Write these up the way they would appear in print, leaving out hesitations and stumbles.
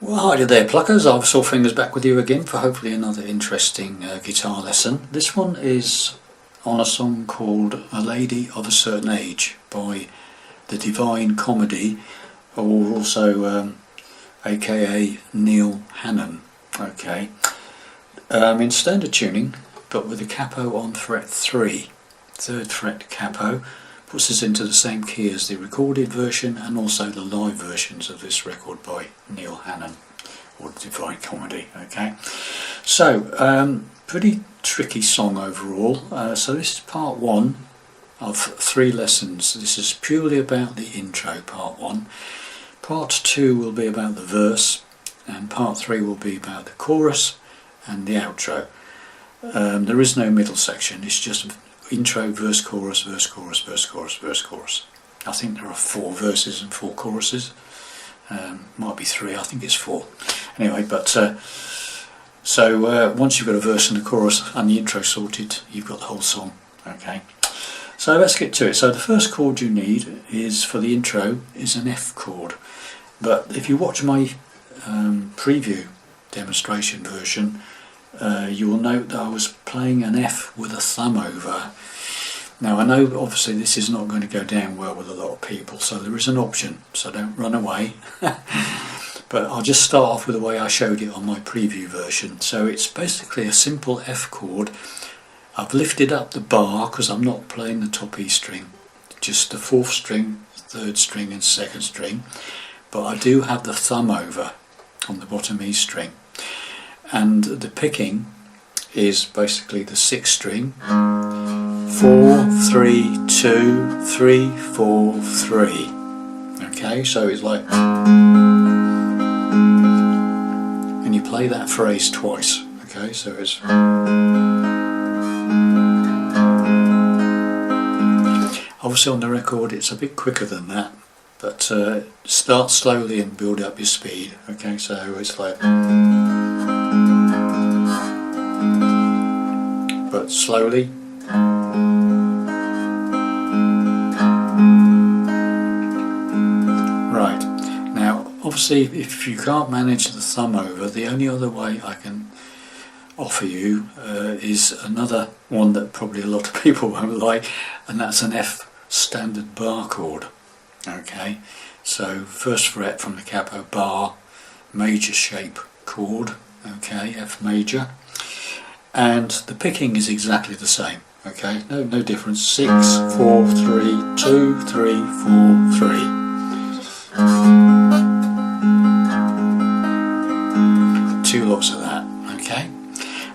Well, hi there pluckers, I've Saw Fingers back with you again for hopefully another interesting guitar lesson. This one is on a song called A Lady of a Certain Age by the Divine Comedy, or also aka Neil Hannon. Okay, in standard tuning, but with a capo on fret 3, 3rd fret capo, puts us into the same key as the recorded version and also the live versions of this record by Neil Hannon, or Divine Comedy. Okay, so pretty tricky song overall. So this is part 1 of 3 lessons. This is purely about the intro, part 1. Part 2 will be about the verse, and part 3 will be about the chorus and the outro. There is no middle section, it's just intro, verse, chorus, verse, chorus, verse, chorus, verse, chorus. I think there are 4 verses and 4 choruses. Might be 3, I think it's 4. Anyway, but so once you've got a verse and a chorus and the intro sorted, you've got the whole song. Okay, so let's get to it. So the first chord you need is, for the intro, is an F chord. But if you watch my preview demonstration version, you will note that I was playing an F with a thumb over. Now I know obviously this is not going to go down well with a lot of people, so there is an option, so don't run away. But I'll just start off with the way I showed it on my preview version. So it's basically a simple F chord. I've lifted up the bar because I'm not playing the top E string, just the 4th string, 3rd string and 2nd string, but I do have the thumb over on the bottom E string. And the picking is basically the 6th string, 4, 3, 2, 3, 4, 3. Okay, so it's like, and you play that phrase twice. Okay, so it's, obviously on the record it's a bit quicker than that, but start slowly and build up your speed. Okay, so it's like, but slowly. Right, now obviously if you can't manage the thumb over, the only other way I can offer you is another one that probably a lot of people won't like, and that's an F standard bar chord. Okay, so 1st fret from the capo, bar, major shape chord. Okay, F major. And the picking is exactly the same. Okay, no difference. 6, 4, 3, 2, 3, 4, 3. Two lots of that. Okay.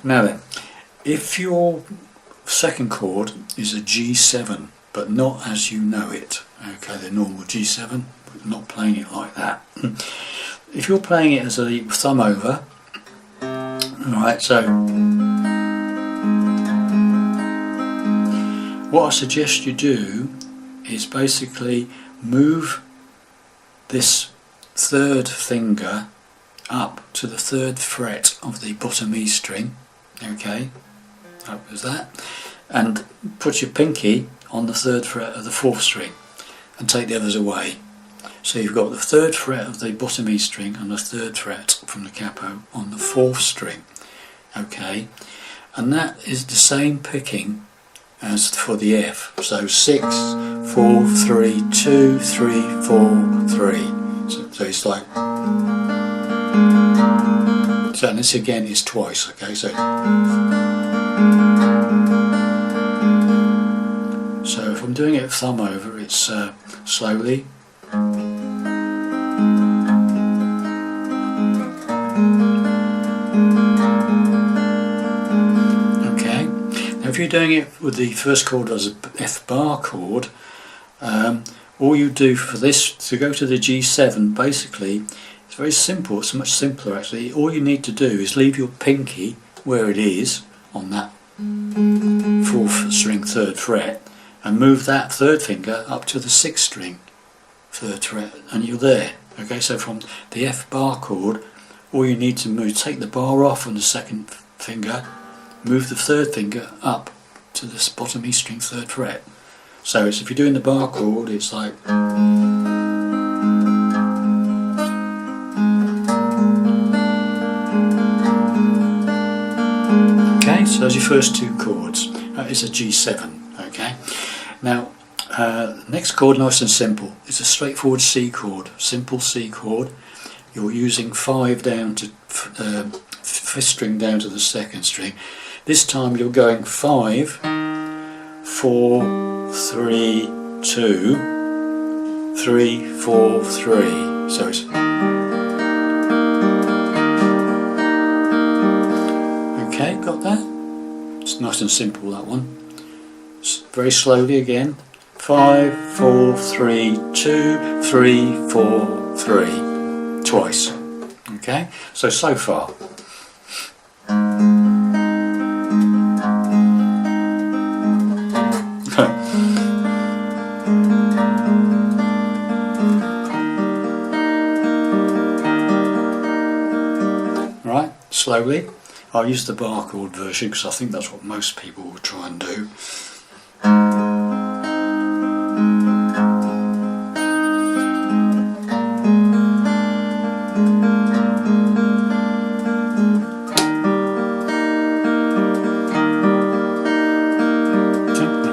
Now then, if your 2nd chord is a G7, but not as you know it, okay, the normal G7, but not playing it like that. If you're playing it as a thumb over, alright, so what I suggest you do is basically move this 3rd finger up to the 3rd fret of the bottom E string. Okay, that was that, and put your pinky on the 3rd fret of the 4th string and take the others away. So you've got the 3rd fret of the bottom E string and the 3rd fret from the capo on the 4th string. Okay, and that is the same picking as for the F. So 6, 4, 3, 2, 3, 4, 3. So it's like, so this again is twice. Okay, so if I'm doing it thumb over, it's slowly. If you're doing it with the 1st chord as a F bar chord, all you do for this, to go to the G7, basically, it's very simple, it's much simpler actually. All you need to do is leave your pinky where it is on that 4th string 3rd fret, and move that 3rd finger up to the 6th string 3rd fret, and you're there. Okay, so from the F bar chord, all you need to move, take the bar off on the 2nd finger, move the 3rd finger up to this bottom E string 3rd fret. So it's, if you're doing the bar chord, it's like, So those are your first two chords. That is a G7. Okay. Now, next chord, nice and simple, is a straightforward C chord, simple C chord. You're using 5 down to 5th string down to the 2nd string. This time you're going 5, 4, 3, 2, 3, 4, 3. So it's okay, got that? It's nice and simple, that one. Very slowly again. 5, 4, 3, 2, 3, 4, 3. Twice. Okay, so far. Right, slowly. I'll use the bar chord version because I think that's what most people will try and do.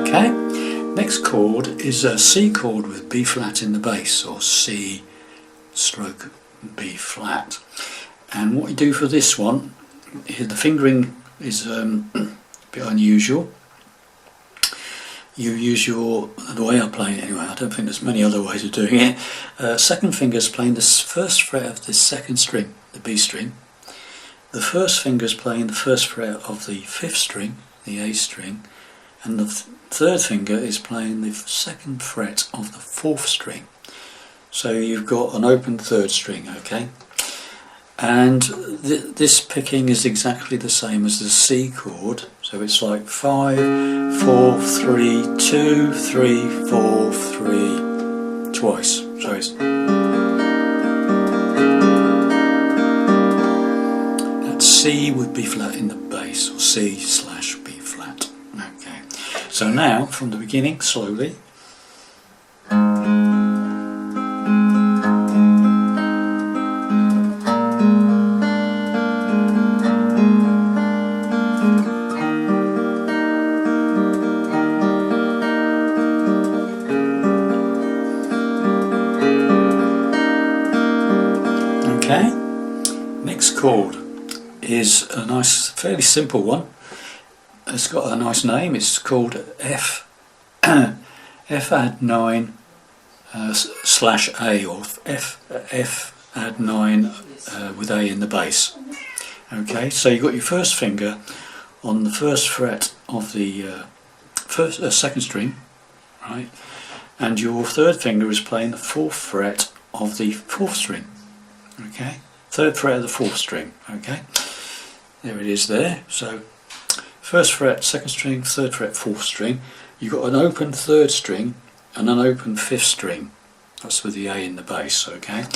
Okay, next chord is a C chord with B flat in the bass, or C stroke B flat. And what you do for this one, the fingering is a bit unusual. You use the way I play it anyway, I don't think there's many other ways of doing it. Second finger is playing the first fret of the 2nd string, the B string. The first finger is playing the first fret of the 5th string, the A string. And the third finger is playing the 2nd fret of the 4th string. So you've got an open 3rd string, okay? And this picking is exactly the same as the C chord. So it's like 5, 4, 3, 2, 3, 4, 3, twice. So it's that C with B flat in the bass, or C slash B flat. Okay. So now, from the beginning, slowly. Okay, next chord is a nice, fairly simple one. It's got a nice name. It's called F add 9 slash A, or F add 9 with A in the bass. Okay, so you've got your first finger on the 1st fret of the 2nd string, right, and your 3rd finger is playing the 4th fret of the 4th string. Okay, 3rd fret of the 4th string. Okay, there it is there. So 1st fret, 2nd string, 3rd fret, 4th string. You've got an open 3rd string and an open 5th string. That's with the A in the bass. Okay,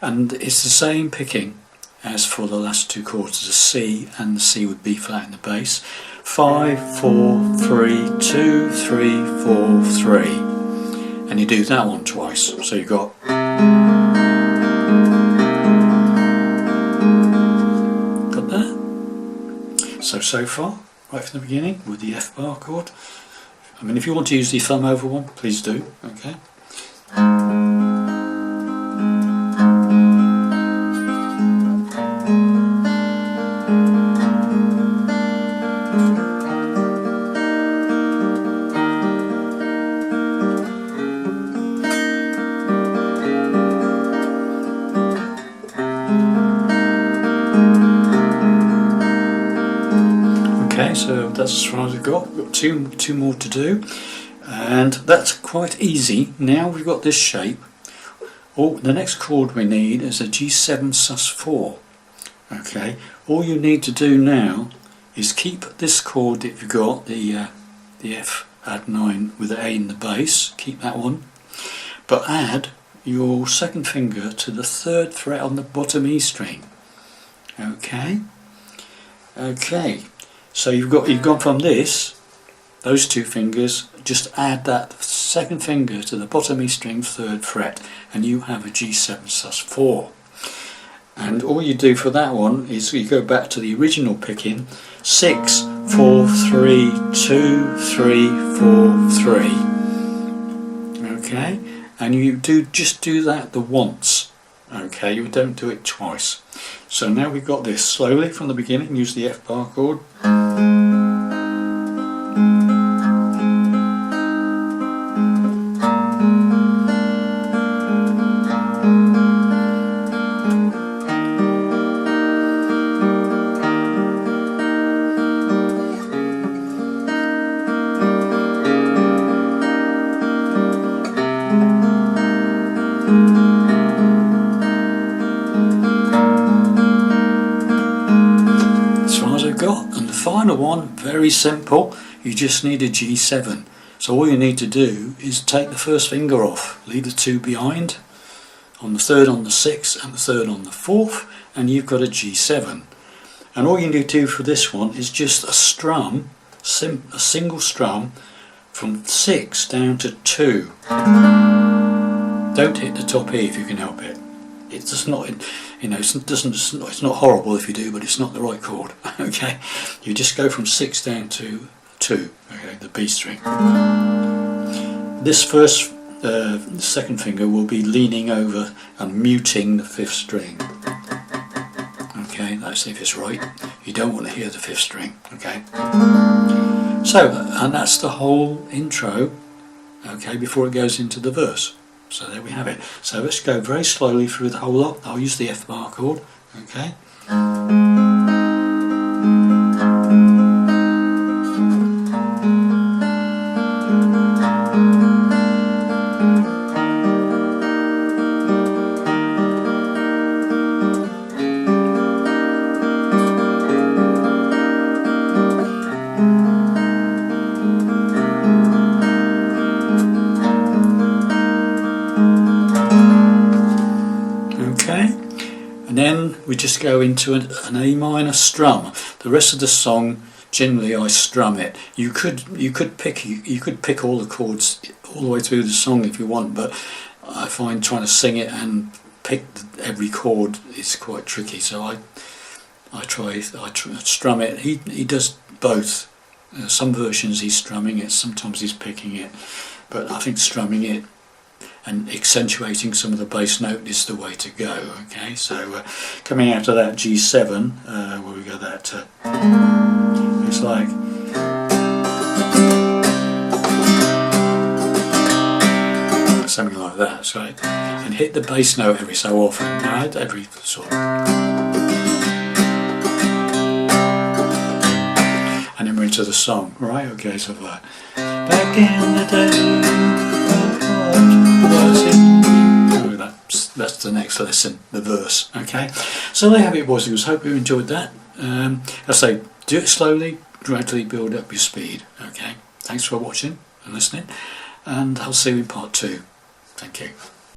and it's the same picking as for the last two chords, the C and the C with B flat in the bass. 5, 4, 3, 2, 3, 4, 3, and you do that one twice. So you've got. So far, right from the beginning, with the F bar chord. I mean, if you want to use the thumb over one, please do, okay? Okay, so that's as far as I've got. We've got two more to do, and that's quite easy. Now we've got this shape. The next chord we need is a G7 sus4. Okay, all you need to do now is keep this chord that you've got, the F add 9 with the A in the bass, keep that one, but add your 2nd finger to the 3rd fret on the bottom E string. Okay, so you've gone from those two fingers, just add that 2nd finger to the bottom E string 3rd fret, and you have a G7 sus4. And all you do for that one is you go back to the original picking, 6, 4, 3, 2, 3, 4, 3. Okay, and you just do that the once. Okay, you don't do it twice. So now we've got this slowly from the beginning. Use the F bar chord. Got, and the final one, very simple. You just need a G7. So all you need to do is take the first finger off, leave the 2 behind, on the 3rd, on the 6th, and the 3rd on the 4th, and you've got a G7. And all you need to do for this one is just a strum, a single strum, from 6 down to 2. Don't hit the top E if you can help it. It's just not, you know, it's not horrible if you do, but it's not the right chord. Okay, you just go from 6 down to 2. Okay, the B string. This first, second finger will be leaning over and muting the 5th string. Okay, let's see if it's right. You don't want to hear the 5th string. Okay. So, and that's the whole intro. Okay, before it goes into the verse. So there we have it. So let's go very slowly through the whole lot. I'll use the F bar chord. Okay. And then we just go into an A minor strum. The rest of the song, generally I strum it. You could pick all the chords all the way through the song if you want, but I find trying to sing it and pick every chord is quite tricky. So I strum it. He does both. Some versions he's strumming it, sometimes he's picking it, but I think strumming it and accentuating some of the bass note is the way to go. Okay, so coming out of that G7, where we got that, it's like something like that. So, and hit the bass note every so often, right? Every sort of, and then we're into the song, right? Okay, so back in the day. That's the next lesson, the verse. Okay, so there you have it, boys and girls. Hope you enjoyed that. I say, do it slowly, gradually build up your speed. Okay, thanks for watching and listening, and I'll see you in part 2. Thank you.